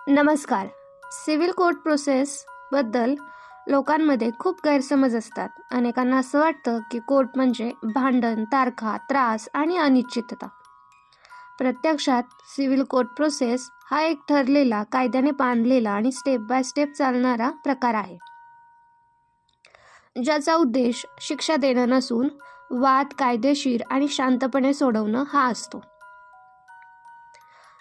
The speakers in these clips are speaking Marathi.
नमस्कार. सिव्हिल कोर्ट प्रोसेसबद्दल लोकांमध्ये खूप गैरसमज असतात. अनेकांना असं वाटतं की कोर्ट म्हणजे भांडण, तारखा, त्रास आणि अनिश्चितता. प्रत्यक्षात सिव्हिल कोर्ट प्रोसेस हा एक ठरलेला, कायद्याने बांधलेला आणि स्टेप बाय स्टेप चालणारा प्रकार आहे, ज्याचा उद्देश शिक्षा देणं नसून वाद कायदेशीर आणि शांतपणे सोडवणं हा असतो.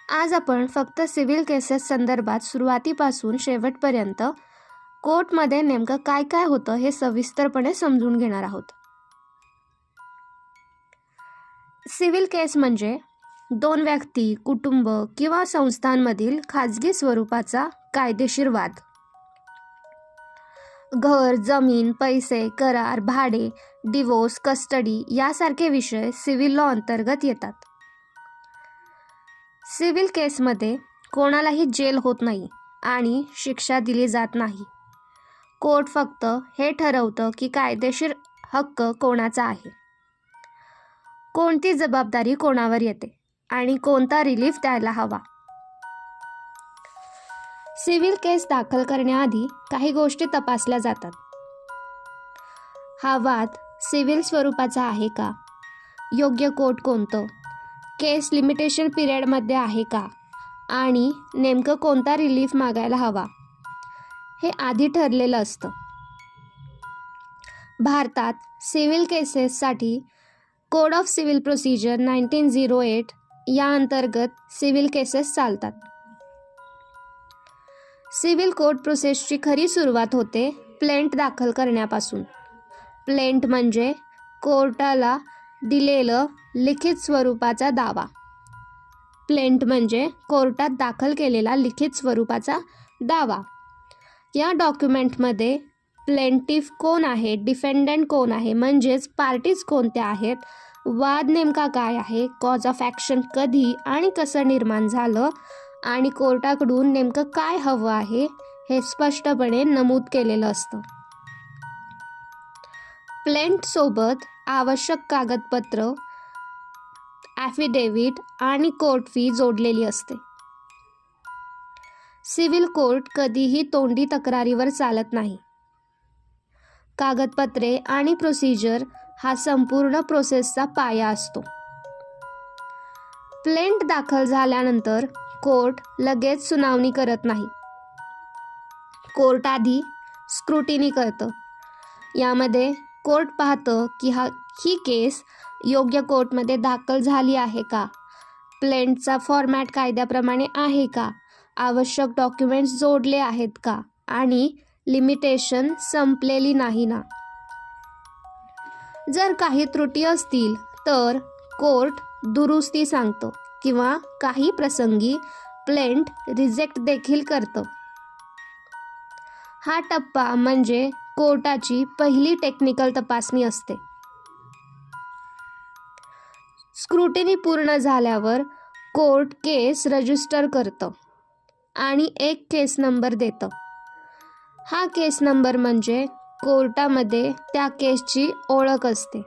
आज आपण फक्त सिव्हिल केसेस संदर्भात सुरुवातीपासून शेवटपर्यंत कोर्टमध्ये नेमकं काय काय होतं हे सविस्तरपणे समजून घेणार आहोत. सिव्हिल केस म्हणजे दोन व्यक्ती, कुटुंब किंवा संस्थांमधील खाजगी स्वरूपाचा कायदेशीर वाद. घर, जमीन, पैसे, करार, भाडे, डिवोर्स, कस्टडी यासारखे विषय सिव्हिल लॉ अंतर्गत येतात. सिव्हिल केसमध्ये कोणालाही जेल होत नाही आणि शिक्षा दिली जात नाही. कोर्ट फक्त हे ठरवतं की कायदेशीर हक्क कोणाचा आहे, कोणती जबाबदारी कोणावर येते आणि कोणता रिलीफ द्यायला हवा. सिव्हिल केस दाखल करण्याआधी काही गोष्टी तपासल्या जातात. हा वाद सिव्हिल स्वरूपाचा आहे का? योग्य कोर्ट कोणतं? केस लिमिटेशन पिरियडमध्ये आहे का? आणि नेमकं कोणता रिलीफ मागायला हवा हे आधी ठरलेलं असतं. भारतात सिव्हिल केसेससाठी कोड ऑफ सिव्हिल प्रोसिजर 1908 या अंतर्गत सिव्हिल केसेस चालतात. सिव्हिल कोर्ट प्रोसेसची खरी सुरुवात होते प्लेंट दाखल करण्यापासून. प्लेंट म्हणजे कोर्टाला दिलेलं लिखित स्वरूपाचा दावा. प्लेंट म्हणजे कोर्टात दाखल केलेला लिखित स्वरूपाचा दावा. या डॉक्युमेंटमध्ये प्लेंटिफ कोण आहे, डिफेंडंट कोण आहे, म्हणजेच पार्टीज कोणत्या आहेत, वाद नेमका काय आहे, कॉज ऑफ ॲक्शन कधी आणि कसं निर्माण झालं आणि कोर्टाकडून नेमकं काय हवं आहे हे स्पष्टपणे नमूद केलेलं असतं. प्लेंटसोबत आवश्यक कागदपत्र, ॲफिडेव्हिट आणि कोर्ट फी जोडलेली असते. सिव्हिल कोर्ट कधीही तोंडी तक्रारीवर चालत नाही. कागदपत्रे आणि प्रोसिजर हा संपूर्ण प्रोसेसचा पाया असतो. प्लेंट दाखल झाल्यानंतर कोर्ट लगेच सुनावणी करत नाही. कोर्ट आधी स्क्रुटिनी करतं. यामध्ये कोर्ट पाहतं की ही केस योग्य कोर्टमध्ये दाखल झाली आहे का, प्लेंटचा फॉर्मॅट कायद्याप्रमाणे आहे का, आवश्यक डॉक्युमेंट्स जोडले आहेत का आणि लिमिटेशन संपलेली नाही ना. जर काही त्रुटी असतील तर कोर्ट दुरुस्ती सांगतं किंवा काही प्रसंगी प्लेंट रिजेक्ट देखील करतं. हा टप्पा म्हणजे कोर्टाची पहिली टेक्निकल तपासणी असते. स्क्रुटिनी पूर्ण झाल्यावर कोर्ट केस रजिस्टर करतं आणि एक केस नंबर देतं. हा केस नंबर म्हणजे कोर्टामध्ये त्या केसची ओळख असते,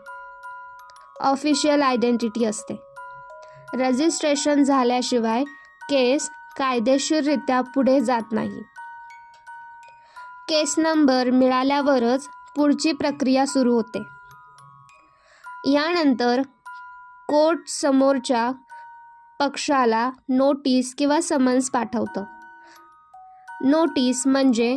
ऑफिशियल आयडेंटिटी असते. रजिस्ट्रेशन झाल्याशिवाय केस कायदेशीररित्या पुढे जात नाही. केस नंबर मिळाल्यावरच पुढची प्रक्रिया सुरू होते. यानंतर कोर्ट समोरच्या पक्षाला नोटीस किंवा समन्स पाठवतं. नोटीस म्हणजे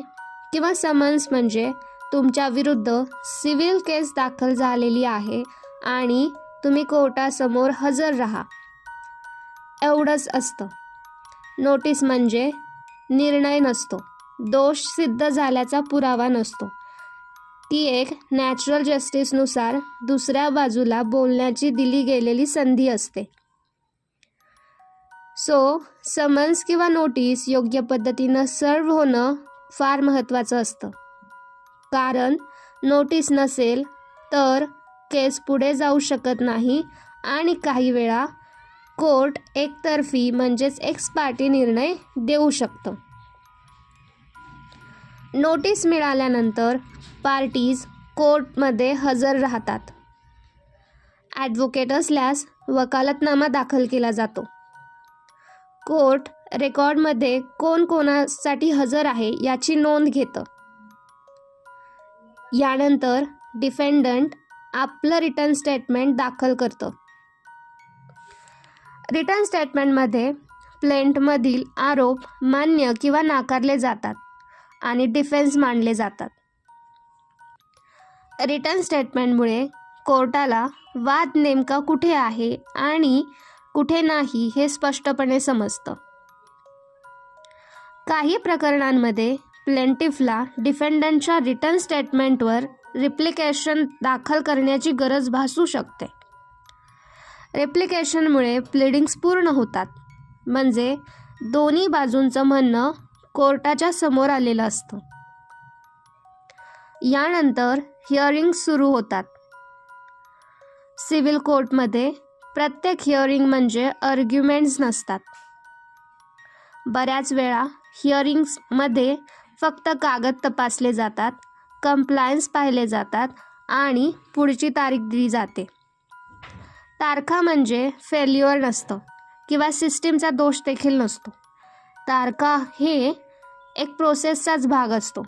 किंवा समन्स म्हणजे तुमच्या विरुद्ध सिव्हिल केस दाखल झालेली आहे आणि तुम्ही कोर्टासमोर हजर राहा, एवढंच असतं. नोटीस म्हणजे निर्णय नसतो, दोष सिद्ध झाल्याचा पुरावा नसतो. ती एक नॅचरल जस्टिसनुसार दुसऱ्या बाजूला बोलण्याची दिली गेलेली संधी असते. समन्स किंवा नोटीस योग्य पद्धतीनं सर्व्ह होणं फार महत्त्वाचं असतं. कारण नोटीस नसेल तर केस पुढे जाऊ शकत नाही आणि काही वेळा कोर्ट एकतर्फी म्हणजेच एक्स पार्टी निर्णय देऊ शकतं. नोटीस मिळाल्यानंतर पार्टीज कोर्टमध्ये हजर राहतात. ॲडव्होकेट असल्यास वकालतनामा दाखल केला जातो. कोर्ट रेकॉर्डमध्ये कोण कोणासाठी हजर आहे याची नोंद घेतं. यानंतर डिफेंडंट आपलं रिटर्न स्टेटमेंट दाखल करतं. रिटर्न स्टेटमेंटमध्ये प्लेंटमधील आरोप मान्य किंवा नाकारले जातात आणि डिफेन्स मांडले जातात. रिटर्न स्टेटमेंटमुळे कोर्टाला वाद नेमका कुठे आहे आणि कुठे नाही हे स्पष्टपणे समजतं. काही प्रकरणांमध्ये प्लेंटिफला डिफेंडंटच्या रिटर्न स्टेटमेंटवर रिप्लिकेशन दाखल करण्याची गरज भासू शकते. रिप्लिकेशनमुळे प्लीडिंग्स पूर्ण होतात, म्हणजे दोन्ही बाजूंचं म्हणणं कोर्टाच्या समोर आलेलं असतं. यानंतर हिअरिंग्स सुरू होतात. सिव्हिल कोर्टमध्ये प्रत्येक हिअरिंग म्हणजे आर्ग्युमेंट्स नसतात. बऱ्याच वेळा हिअरिंग्समध्ये फक्त कागद तपासले जातात, कंप्लायन्स पाहिले जातात आणि पुढची तारीख दिली जाते. तारखा म्हणजे फेल्युअर नसतं किंवा सिस्टीमचा दोष देखील नसतो. तारखा हे एक प्रोसेसचाच भाग असतो,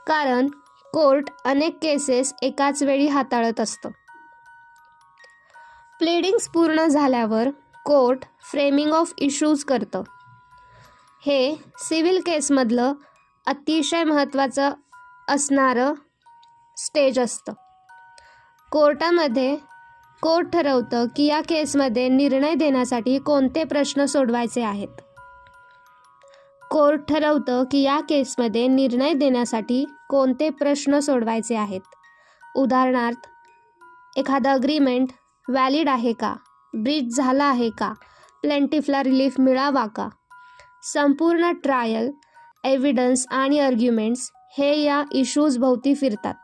कारण कोर्ट अनेक केसेस एकाच वेळी हाताळत असतं. प्लीडिंग्स पूर्ण झाल्यावर कोर्ट फ्रेमिंग ऑफ इश्यूज करतं. हे सिव्हिल केसमधलं अतिशय महत्त्वाचं असणारं स्टेज असतं. कोर्टामध्ये कोर्ट ठरवतं की या केसमध्ये निर्णय देण्यासाठी कोणते प्रश्न सोडवायचे आहेत. कोर्ट ठरवतं की या केसमध्ये निर्णय देण्यासाठी कोणते प्रश्न सोडवायचे आहेत. उदाहरणार्थ, एखादं अग्रीमेंट व्हॅलिड आहे का, ब्रीच झाला आहे का, प्लेंटिफला रिलीफ मिळावा का. संपूर्ण ट्रायल, एव्हिडन्स आणि आर्ग्युमेंट्स हे या इश्यूज भोवती फिरतात.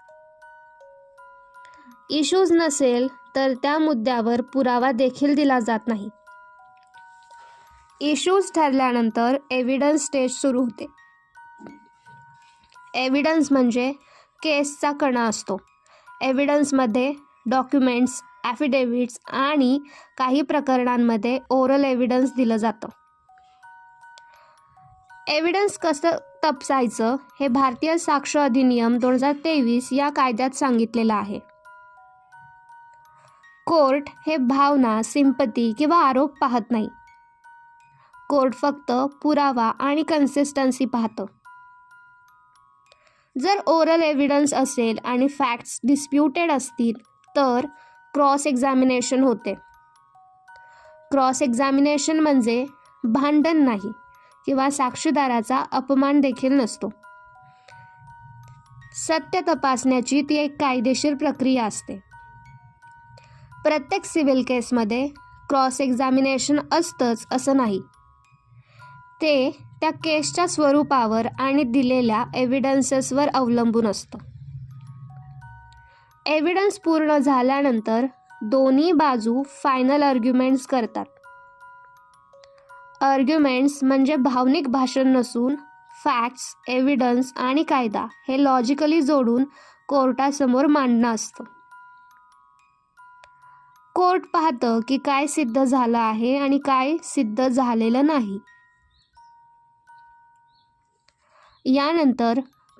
इश्यूज नसेल तर त्या मुद्द्यावर पुरावा देखील दिला जात नाही. इश्यूज ठरल्यानंतर एव्हिडन्स स्टेज सुरू होते. एव्हिडन्स म्हणजे केसचा कणा असतो. एव्हिडन्समध्ये डॉक्युमेंट्स, ॲफिडेव्हिट्स आणि काही प्रकरणांमध्ये ओरल एव्हिडन्स दिलं जातं. एव्हिडन्स कसं तपासायचं हे भारतीय साक्ष अधिनियम 2023 या कायद्यात सांगितलेलं आहे. कोर्ट हे भावना, सिंपती किंवा आरोप पाहत नाही. कोर्ट फक्त पुरावा आणि कन्सिस्टन्सी पाहतं. जर ओरल एव्हिडन्स असेल आणि फॅक्ट्स डिस्प्युटेड असतील तर क्रॉस एक्झामिनेशन होते. क्रॉस एक्झामिनेशन म्हणजे भांडण नाही किंवा साक्षीदाराचा अपमान देखील नसतो. सत्य तपासण्याची ती एक कायदेशीर प्रक्रिया असते. प्रत्येक सिव्हिल केसमध्ये क्रॉस एक्झामिनेशन असतंच असं नाही. ते त्या केसच्या स्वरूपावर आणि दिलेल्या एव्हिडन्सेसवर अवलंबून असतं. एव्हिडन्स पूर्ण झाल्यानंतर दोन्ही बाजू फायनल आर्ग्युमेंट्स करतात. आर्ग्युमेंट्स म्हणजे भावनिक भाषण नसून फॅक्ट्स, एव्हिडन्स आणि कायदा हे लॉजिकली जोडून कोर्टासमोर मांडणं असतं. कोर्ट पाहतं की काय सिद्ध झालं आहे आणि काय सिद्ध झालेलं नाही. यानंतर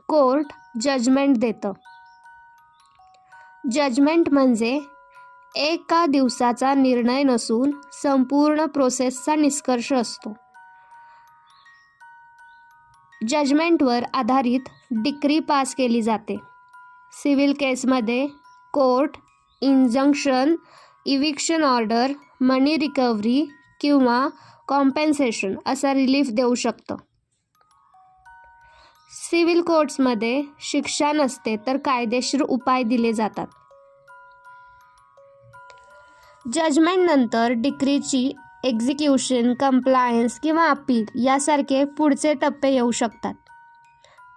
कोर्ट जजमेंट देतं. जजमेंट म्हणजे एका दिवसाचा निर्णय नसून संपूर्ण प्रोसेसचा निष्कर्ष असतो. जजमेंटवर आधारित डिक्री पास केली जाते. सिव्हिल केसमध्ये कोर्ट इंजंक्शन, इव्हिक्शन ऑर्डर, मनी रिकव्हरी किंवा कॉम्पेन्सेशन असा रिलीफ देऊ शकतं. सिव्हिल कोर्ट्समध्ये शिक्षा नसते तर कायदेशीर उपाय दिले जातात. जजमेंटनंतर डिक्रीची एक्झिक्युशन, कंप्लायन्स किंवा अपील यासारखे पुढचे टप्पे येऊ शकतात,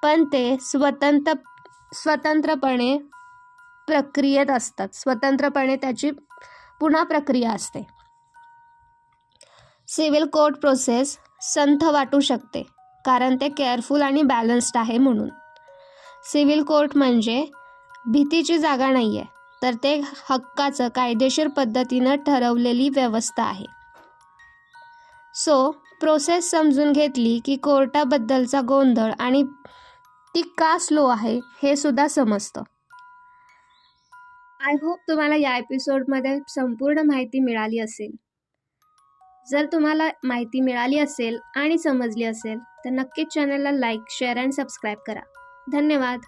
पण ते स्वतंत्रपणे प्रक्रियेत असतात. स्वतंत्रपणे त्याची पुन्हा प्रक्रिया असते. सिव्हिल कोर्ट प्रोसेस संथ वाटू शकते कारण ते केअरफुल आणि बॅलन्स्ड आहे म्हणून. सिव्हिल कोर्ट म्हणजे भीतीची जागा नाही आहे, तर ते हक्काचं कायदेशीर पद्धतीनं ठरवलेली व्यवस्था आहे. सो प्रोसेस समजून घेतली की कोर्टाबद्दलचा गोंधळ आणि ती का स्लो आहे हे सुद्धा समजतं. आय होप तुम्हाला या एपिसोडमध्ये संपूर्ण माहिती मिळाली असेल. जर तुम्हाला माहिती मिळाली असेल आणि समजली असेल तर नक्कीच चॅनलला लाईक, शेअर अँड सबस्क्राईब करा. धन्यवाद.